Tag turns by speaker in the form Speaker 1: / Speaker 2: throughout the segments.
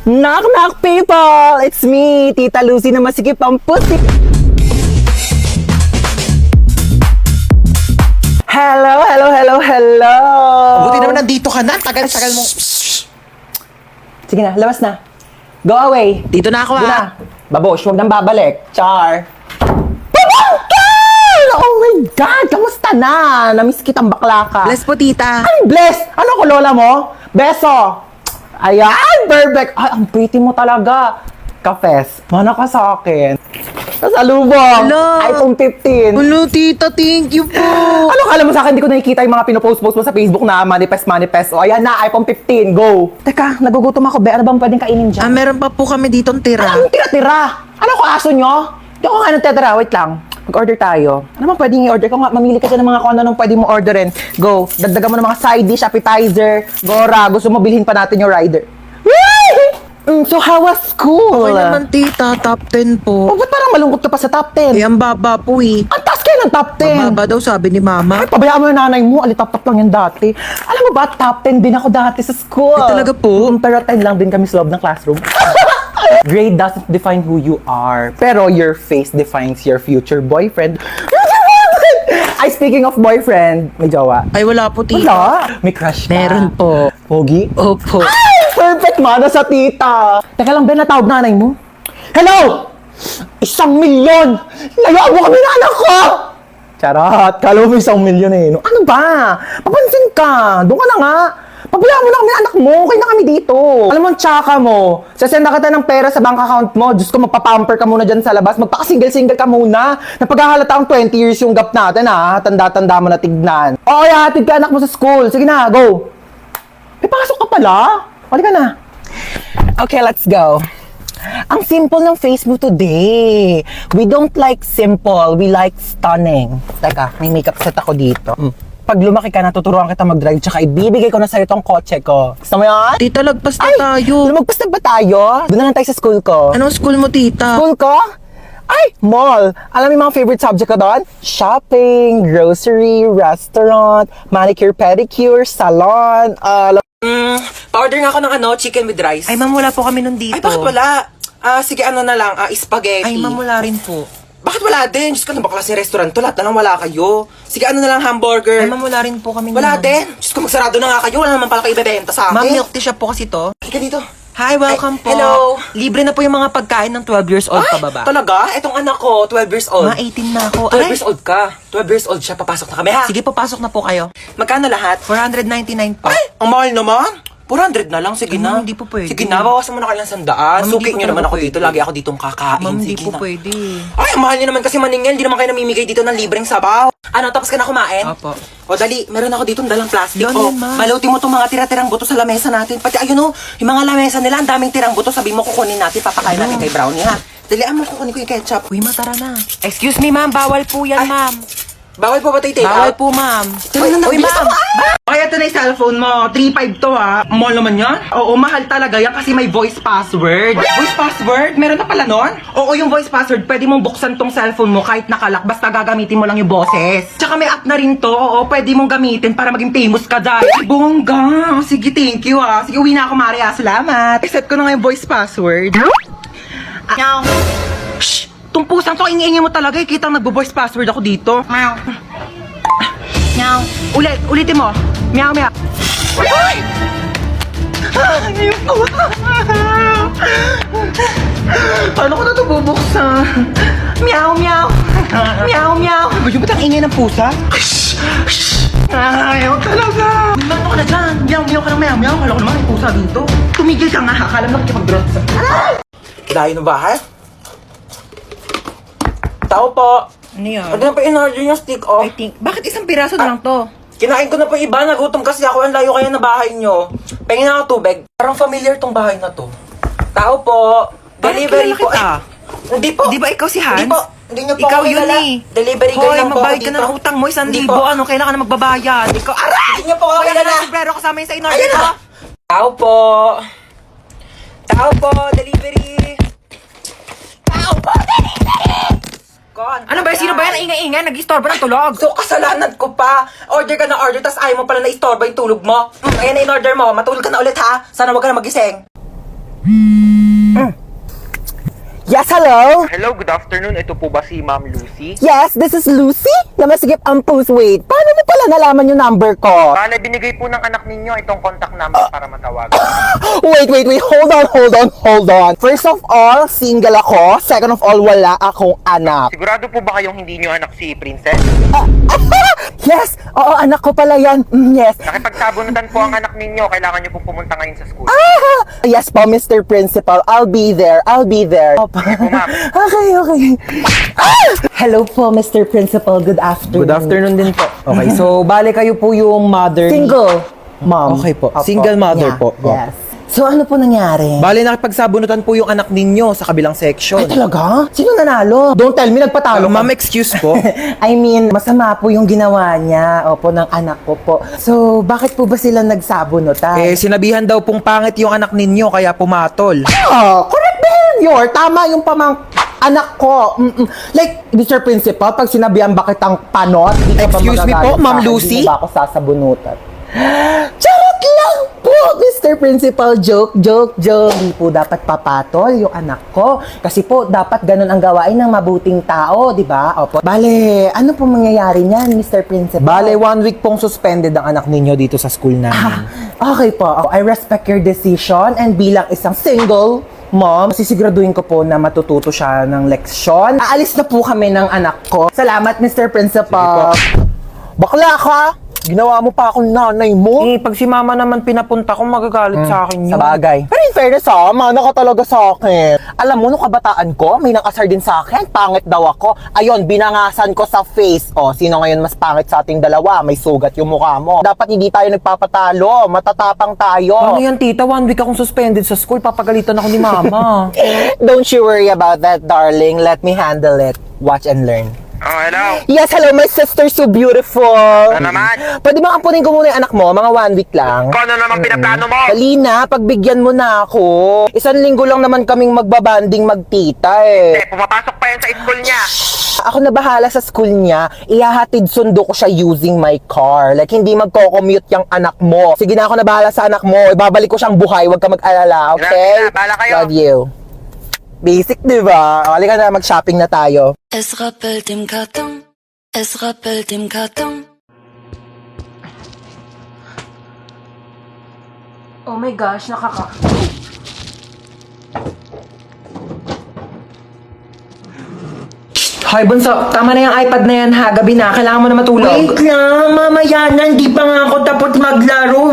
Speaker 1: Knock knock people! It's me, Tita Lucy na masikip ang pusi. Hello, hello, hello, hello!
Speaker 2: Buti naman nandito ka na. Tagal-tagal mo.
Speaker 1: Sige na, labas na. Go away.
Speaker 2: Dito na ako
Speaker 1: Doon na. Babosh, huwag nang babalik. Char. Pabangkel! Oh my God! Kamusta na? Namiss kitang bakla ka.
Speaker 2: Bless po, tita.
Speaker 1: Ay, bless! Ano ko, lola mo? Beso! Ayan, perfect! Ay, ang pretty mo talaga. Kafes, mana ka sa akin. Kasalubong!
Speaker 2: Hello.
Speaker 1: iPhone 15.
Speaker 2: Hello, tita. Thank you po.
Speaker 1: Ano kala mo sa akin, di ko nakikita yung mga pinopost-post mo sa Facebook na manifest. O, ayan na, iPhone 15, go! Teka, nagugutom ako, be. Ano bang pwedeng kainin dyan?
Speaker 2: Meron pa po kami ditong tira.
Speaker 1: Anong tira-tira? Ano ko, aso nyo? Di ako nga nagtitira. Wait lang. Mag-order tayo. Ano bang pwedeng i-order? Kung nga, mamili ka dyan ng mga kung ano pwede mo orderin. Go. Dagdagan mo ng mga side dish, appetizer, gora. Gusto mo bilhin pa natin yung rider. So, how was school?
Speaker 2: Okay naman, tita. Top 10
Speaker 1: Oh,
Speaker 2: po.
Speaker 1: ba't parang malungkot ka pa sa top 10?
Speaker 2: Eh, ang baba po eh.
Speaker 1: Ang taas kayo ng top 10.
Speaker 2: Baba daw sabi ni mama.
Speaker 1: Ay, pabayaan mo yung nanay mo. Alitap-tap lang yan dati. Alam mo ba, top 10 din ako dati sa school.
Speaker 2: Ay, talaga po?
Speaker 1: Pero 10 lang din kami sa loob ng classroom. Grade doesn't define who you are. Pero your face defines your future boyfriend. Ay, speaking of boyfriend, may jowa.
Speaker 2: Ay, wala po, tita.
Speaker 1: Wala. May crush ka.
Speaker 2: Meron po.
Speaker 1: Pogi?
Speaker 2: Opo.
Speaker 1: Ay, perfect mana sa tita. Teka lang, Ben, natawag nanay mo. Hello! 1,000,000! Layuan mo kami na anak ko! Charot, kala mo 1,000,000 eh. No? Ano ba? Papansin ka. Doon ka na nga. Pabayaan mo na kami anak mo. Okay na kami dito. Alam mo, ang tsaka mo. Sasenda kita ng pera sa bank account mo. Diyos ko, magpapamper ka muna dyan sa labas. Magpaka-single-single ka muna. Napaghahalata ang 20 years yung gap natin, ha? Tanda-tanda mo na tignan. O, kaya hatid ka anak mo sa school. Sige na, go. May pasok ka pala. Wali ka na. Okay, let's go. Ang simple ng face mo today. We don't like simple. We like stunning. Teka, may makeup set ako dito. Pag lumaki ka, natuturuan kita mag-drive, tsaka ibibigay ko na sa'yo tong kotse ko. Gusto mo yan?
Speaker 2: Tita, lagpas na
Speaker 1: Ay,
Speaker 2: tayo.
Speaker 1: lumagpas na ba tayo? Doon na lang tayo sa school ko.
Speaker 2: Anong school mo, tita?
Speaker 1: School ko? Ay, mall. Alam mo yung mga favorite subject ko doon? Shopping, grocery, restaurant, manicure, pedicure, salon,
Speaker 3: Pa-order nga ako ng chicken with rice.
Speaker 2: Ay, ma'am, wala po kami nun dito.
Speaker 3: Ay, bakit wala? Sige, ano na lang, spaghetti.
Speaker 2: Ay, ma'am, wala rin po.
Speaker 3: Bakit wala din? Diyos ko, ano ba klase restaurant to? Lahat na lang wala kayo. Sige, ano na lang, hamburger.
Speaker 2: Ay, ma'am, wala rin po kami
Speaker 3: Wala
Speaker 2: nun.
Speaker 3: din. Diyos ko, magsarado na nga kayo. Wala naman pala kayo ibebenta sa akin.
Speaker 2: Ma'am, milk tea shop po kasi to.
Speaker 3: Halika dito.
Speaker 2: Hi, welcome
Speaker 3: Ay,
Speaker 2: po.
Speaker 3: hello.
Speaker 2: Libre na po yung mga pagkain ng 12 years old
Speaker 3: Ay,
Speaker 2: pababa.
Speaker 3: talaga? Etong anak ko, 12 years old.
Speaker 2: Ma, 18 na ako.
Speaker 3: 12
Speaker 2: Ay,
Speaker 3: years old ka. 12 years old siya. Papasok na kami, ha?
Speaker 2: sige, papasok na po kayo.
Speaker 3: Magkano lahat?
Speaker 2: 499 po.
Speaker 3: Ay, ang mahal naman. 400 na lang, sige
Speaker 2: Ay,
Speaker 3: na.
Speaker 2: ma'am, hindi po pwede.
Speaker 3: Sige na, bawasan mo na kailang 100.
Speaker 2: Ma'am,
Speaker 3: Suki
Speaker 2: hindi po
Speaker 3: nyo naman
Speaker 2: talaga
Speaker 3: ako dito.
Speaker 2: pwede.
Speaker 3: Lagi ako ditong kakain.
Speaker 2: Ma'am, hindi
Speaker 3: Sige
Speaker 2: po
Speaker 3: na.
Speaker 2: pwede.
Speaker 3: Ay, ang mahal nyo naman kasi maningil. Di naman kayo namimigay dito ng libreng sabaw. Ano, tapos ka na kumain?
Speaker 2: Opo.
Speaker 3: O dali, meron ako dito dalang plastic.
Speaker 2: Yan,
Speaker 3: O,
Speaker 2: yan, ma'am.
Speaker 3: maluti mo itong mga tira-tirang buto sa lamesa natin. Pati ayun o, yung mga lamesa nila, ang daming tirang buto. Sabi mo kukunin natin, papakain natin kay Brownie, ha? Dalian mo, kukunin ko yung ketchup.
Speaker 2: Uy, matara na. Excuse me, ma'am. Bawal po yan,
Speaker 3: Ay,
Speaker 2: ma'am.
Speaker 3: Bawal po ba tayo take
Speaker 2: Bawal
Speaker 3: out?
Speaker 2: po, ma'am.
Speaker 3: Uy,
Speaker 2: Uy, ma'am.
Speaker 3: Ay, ito na yung cellphone mo. 3.5 to, ha? Mahal naman yan? Oo, mahal talaga yan kasi may voice password. Voice password? Meron na pala nun? Oo, yung voice password, pwede mong buksan tong cellphone mo kahit nakalak, basta gagamitin mo lang yung boses. Tsaka may app na rin to, oo, pwede mong gamitin para maging famous ka dyan. Ay, bongga. Sige, thank you, ha. Sige, uwi na ako, Maria. Salamat. Iset ko na nga yung voice password. Meow. Shh! Tong pusang to, ingay mo talaga. Kita nagbo-voice password ako dito. Meow. Meow. Ulitin mo. Meow, meow. Ay! Ay, yung puta. Paano ko na ito bubuksan? Meow, meow. Meow, meow. Ba yung ba't ang ingay ng pusa? Shh! Shh! Ayaw talaga. Mato ka na dyan. Meow, meow ka ng meow, meow. Kala ko naman may pusa dito. Tumigil ka nga. Akala mo nakikipag-drop sa... Dahil na bahay? Tao po.
Speaker 2: Ano yan?
Speaker 3: Ano na pa in-order yung stick off?
Speaker 2: I think, bakit isang piraso na lang to?
Speaker 3: Kinain ko na po iba, nagutom kasi ako. Ang layo kaya na bahay nyo. Pengin na ako tubig. Parang familiar tong bahay na to. Tao po.
Speaker 2: Parang
Speaker 3: Delivery
Speaker 2: kilala
Speaker 3: po.
Speaker 2: kita.
Speaker 3: Ay, hindi po.
Speaker 2: Di ba ikaw si Hans?
Speaker 3: Hindi po. Hindi nyo po
Speaker 2: Ikaw
Speaker 3: ako
Speaker 2: yun
Speaker 3: kilala.
Speaker 2: eh.
Speaker 3: Delivery girl
Speaker 2: Hoy,
Speaker 3: lang po ako
Speaker 2: magbayad ka
Speaker 3: dito.
Speaker 2: na ng utang mo, 1,000.
Speaker 3: Hindi po.
Speaker 2: Ano, kailangan na magbabayad. Ikaw, aray!
Speaker 3: Hindi nyo po ako
Speaker 2: Hoy, ano
Speaker 3: kilala.
Speaker 2: na, sombrero kasama yun sa in-order
Speaker 3: Ayan
Speaker 2: ko.
Speaker 3: na. Tao po. Tao po. Delivery. Tao po. Delivery. Kon.
Speaker 2: Ano ba, sino ba yan? Ingay-ingay, nag-istorbo ng tulog.
Speaker 3: So, kasalanan ko pa. Order ka na order, tas ayaw mo pala na istorbo yung tulog mo. Ayan na in-order mo. Matulog ka na ulit, ha? Sana wag ka na magising.
Speaker 1: Yes, hello?
Speaker 4: Hello, good afternoon. Ito po ba si Ma'am Lucy?
Speaker 1: Yes, this is Lucy. Namasigip ang post. Wait, paano mo pala nalaman yung number ko?
Speaker 4: Bale, binigay po ng anak ninyo itong contact number para matawagan.
Speaker 1: Wait. Hold on. First of all, single ako. Second of all, wala akong anak.
Speaker 4: Sigurado po ba kayong hindi nyo anak si Princess?
Speaker 1: Yes! Oo, anak ko pala yan. Yes.
Speaker 4: Nakipagsabunutan po ang anak ninyo. Kailangan nyo po pumunta ngayon sa school.
Speaker 1: Yes po, Mr. Principal. I'll be there. Opo.
Speaker 4: po, ma'am.
Speaker 1: Okay. Hello po, Mr. Principal. Good afternoon.
Speaker 3: Good afternoon din po. Okay, so bale kayo po yung mother ni-
Speaker 1: Single, mom.
Speaker 3: Okay po.
Speaker 1: Opo.
Speaker 3: Single mother
Speaker 1: Yeah,
Speaker 3: po.
Speaker 1: Yes. So, ano po nangyari?
Speaker 3: Bale, nakipagsabunutan po yung anak ninyo sa kabilang section.
Speaker 1: Ay, talaga? Sino nanalo? Don't tell me, nagpatalo ka.
Speaker 3: Ma'am, excuse po.
Speaker 1: I mean, masama po yung ginawa niya, opo, ng anak ko po. So, bakit po ba sila nagsabunutan?
Speaker 3: Sinabihan daw pong pangit yung anak ninyo, kaya pumatol.
Speaker 1: Correct behavior. Tama yung anak ko. Like, Mr. Principal, pag sinabihan bakit ang panot, di ka ba
Speaker 3: Excuse me po,
Speaker 1: magagalit
Speaker 3: Ma'am
Speaker 1: sa akin?
Speaker 3: Lucy?
Speaker 1: Di mo ba ako sasabunutan? Charot lang po, Mr. Principal. Joke. Hindi po dapat papatol yung anak ko. Kasi po, dapat ganun ang gawain ng mabuting tao, di ba? Opo. Bale, ano po mangyayari niyan, Mr. Principal?
Speaker 3: Bale, 1 week pong suspended ang anak ninyo dito sa school namin.
Speaker 1: Okay po. I respect your decision and bilang isang single mom, sisiguraduhin ko po na matututo siya ng leksyon. Aalis na po kami ng anak ko. Salamat, Mr. Principal. Bakla ka! Ginawa mo pa akong nanay mo.
Speaker 3: Pag si mama naman pinapunta ko, magagalit sa akin yun.
Speaker 1: Sa bagay. Pero in fairness mana ka talaga sa akin. Alam mo, nung kabataan ko, may nakasar din sa akin. Pangit daw ako. Ayun, binangasan ko sa face. O, sino ngayon mas pangit sa ating dalawa? May sugat yung mukha mo. Dapat hindi tayo nagpapatalo. Matatapang tayo.
Speaker 3: Ano yan, tita? 1 week akong suspended sa school. Papagalitan ako ni mama.
Speaker 1: Don't you worry about that, darling. Let me handle it. Watch and learn.
Speaker 4: Oh, hello.
Speaker 1: Yes, hello, my sister, so beautiful.
Speaker 4: Ano naman?
Speaker 1: Pwede ba ampunin ko muna yung anak mo? Mga 1 week lang.
Speaker 4: Kung ano naman pinaplano mo?
Speaker 1: Dali na, pagbigyan mo na ako. 1 linggo lang naman kaming magbabanding magtita
Speaker 4: Pumapasok pa yan sa school niya.
Speaker 1: Ako na bahala sa school niya. Ihahatid sundo ko siya using my car. Like, hindi magko-commute yung anak mo. Sige na, ako na bahala sa anak mo. Ibabalik ko siyang buhay. Huwag ka mag-alala, okay?
Speaker 4: Sige na, bahala kayo.
Speaker 1: Love you. Basic, di ba? Halika na, mag-shopping na tayo.
Speaker 5: Es rappelt im Karton, es rappelt im Karton.
Speaker 2: Oh my gosh,
Speaker 3: Hi, Bunso. Tama na yung iPad na yan, ha? Gabi na. Kailangan mo na matulog.
Speaker 1: Wait lang, mamaya na. Hindi pa nga ako tapos maglaro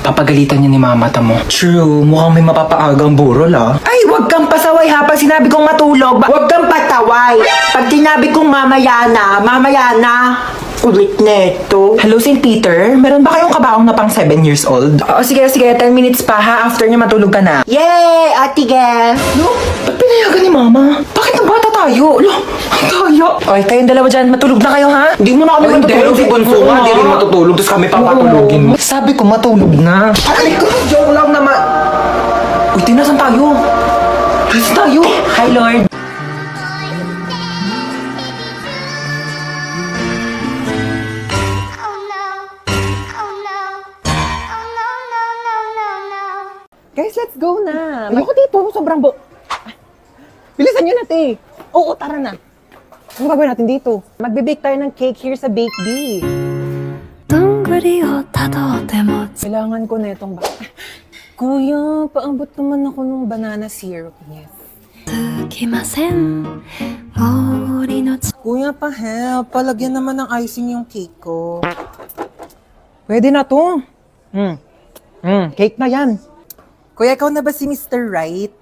Speaker 3: Papagalitan niya ni mama mo.
Speaker 1: True, mukhang may mapapaagang burol
Speaker 3: Ay, wag kang pasaway ha. Pag sinabi kong matulog,
Speaker 1: Huwag kang pataway. Pag sinabi kong mamaya na. Ulit neto.
Speaker 3: Hello, St. Peter? Meron ba kayong kabaong na pang 7 years old? Oo, sige. 10 minutes pa ha. After niya matulog ka na.
Speaker 1: Yay! Ate Gel!
Speaker 3: Lo, ba't pinayagan ni mama? Bakit nagbata tayo? Lo, ang daya. Okay, kayong dalawa dyan. Matulog na kayo ha?
Speaker 1: Hindi mo na kami matutulog.
Speaker 3: Si Bunso nga, di rin matutulog. Tapos kami papatulogin mo. Sabi ko, matulog na. Ay, joke lang naman. Uy, tinasan tayo. Tinasan tayo. Hi, Lord.
Speaker 6: Oh no. Oh no. Oh no, no, no, no, no.
Speaker 1: Guys, let's go na. Ayoko dito. Sobrang Bilisan nyo na, te. Oo, tara na. Ano gagawin natin dito? Magbe-bake tayo ng cake here sa Bake Bee.
Speaker 5: どんぐりをたどっても
Speaker 1: Kailangan ko na itong Kuya, paambot naman ako ng banana syrup. Yes.
Speaker 5: つきません森の
Speaker 3: Kuya, pa-help. Palagyan naman ng icing yung cake ko. Pwede na to.
Speaker 1: Cake na yan.
Speaker 3: Kuya, ikaw na ba si Mr. Right?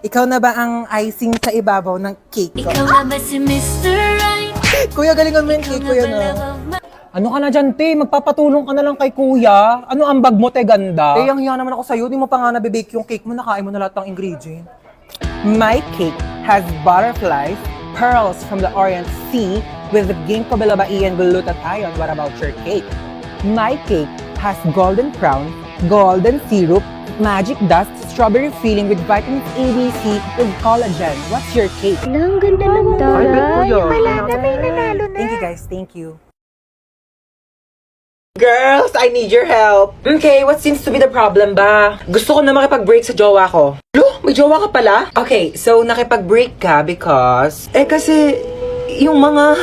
Speaker 3: Ikaw na ba ang icing sa ibabaw ng cake ko?
Speaker 5: ikaw na ba si Mr. Right?
Speaker 3: Kuya, galingan mo yung cake, kuya na.
Speaker 1: Ano ka na dyan, te? Magpapatulong ka na lang kay kuya. Ano ang bag mo, te, ganda?
Speaker 3: Eh, ang hiya naman ako sa'yo. Di mo pa nga nabibake yung cake mo. Nakain mo na lahat ng ingredient.
Speaker 1: My cake has butterflies, pearls from the Orient Sea with ginkgo biloba and glutathione. What about your cake? My cake has golden crown, golden syrup, magic dust, strawberry filling with vitamins A, B, C, with collagen. What's your cake?
Speaker 6: Ang ganda ng taray. Wala na, may nanalo na.
Speaker 3: Thank you, guys. Thank you. Girls, I need your help. Okay, what seems to be the problem ba? Gusto ko na makipag-break sa jowa ko. Lo, may jowa ka pala? Okay, so nakipag-break ka because... kasi yung mga...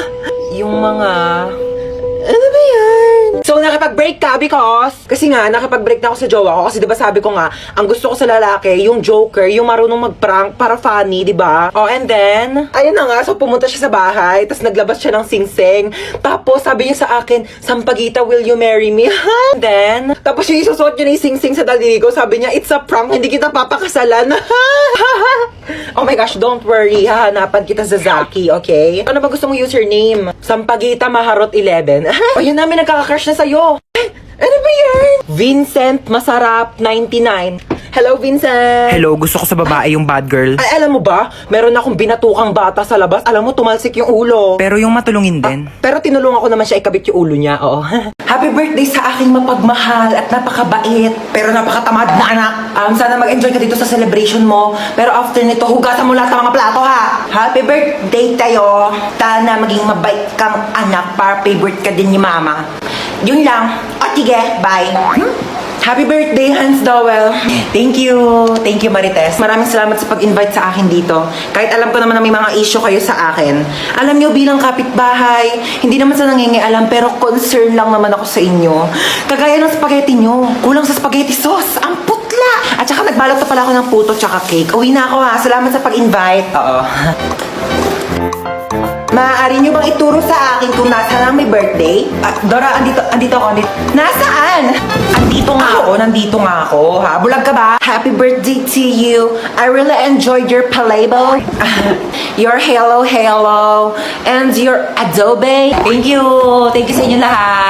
Speaker 3: Ano ba yan? So, nakipag-break ka because... Kasi nga, nakipag-break na ako sa jowa ko. Kasi diba sabi ko nga, ang gusto ko sa lalaki, yung joker, yung marunong mag-prank para funny, diba? Oh, and then, ayun na nga, so pumunta siya sa bahay, tapos naglabas siya ng sing-sing. Tapos, sabi niya sa akin, Sampaguita, will you marry me? And then, tapos yung isusuot niya ng sing-sing sa daliri ko, sabi niya, it's a prank, hindi kita papakasalan. Oh my gosh, don't worry, hahanapan kita sa Zaki, okay? Ano ba gusto mong username? Sampaguita Maharot 11. O yun namin nagkaka-crush na sa'yo. Ano ba yan? Vincent Masarap 99. Hello, Vincent.
Speaker 2: Hello, gusto ko sa babae yung bad girl.
Speaker 3: Ay, alam mo ba? Meron akong binatukang bata sa labas. Alam mo, tumalsik yung ulo.
Speaker 2: Pero yung matulungin din.
Speaker 3: Pero tinulungan ko naman siya ikabit yung ulo niya, oo. Happy birthday sa aking mapagmahal at napakabait. Pero napakatamad na anak. Sana mag-enjoy ka dito sa celebration mo. Pero after nito, hugasan mo lahat ng mga plato, ha? Happy birthday tayo. Sana maging mabait kang anak para favorite ka din ni mama. Yun lang. O, sige. Bye. Happy birthday, Hans Dowell. Thank you. Thank you, Marites. Maraming salamat sa pag-invite sa akin dito. Kahit alam ko naman na may mga issue kayo sa akin. Alam niyo, bilang kapitbahay, hindi naman sa nangingialam, pero concern lang naman ako sa inyo. Kagaya ng spaghetti niyo. Kulang sa spaghetti sauce. Ang putla! At saka nagbalot na pala ako ng puto tsaka cake. Uwi na ako, ha. Salamat sa pag-invite. Oo. Maaari niyo bang ituro sa akin kung nasaan ang may birthday? Dora, andito ako. Nasaan? Nandito nga ako, ha? Bulag ka ba? Happy birthday to you. I really enjoyed your playbo. Your hello, and your adobe. Thank you sa inyo lahat.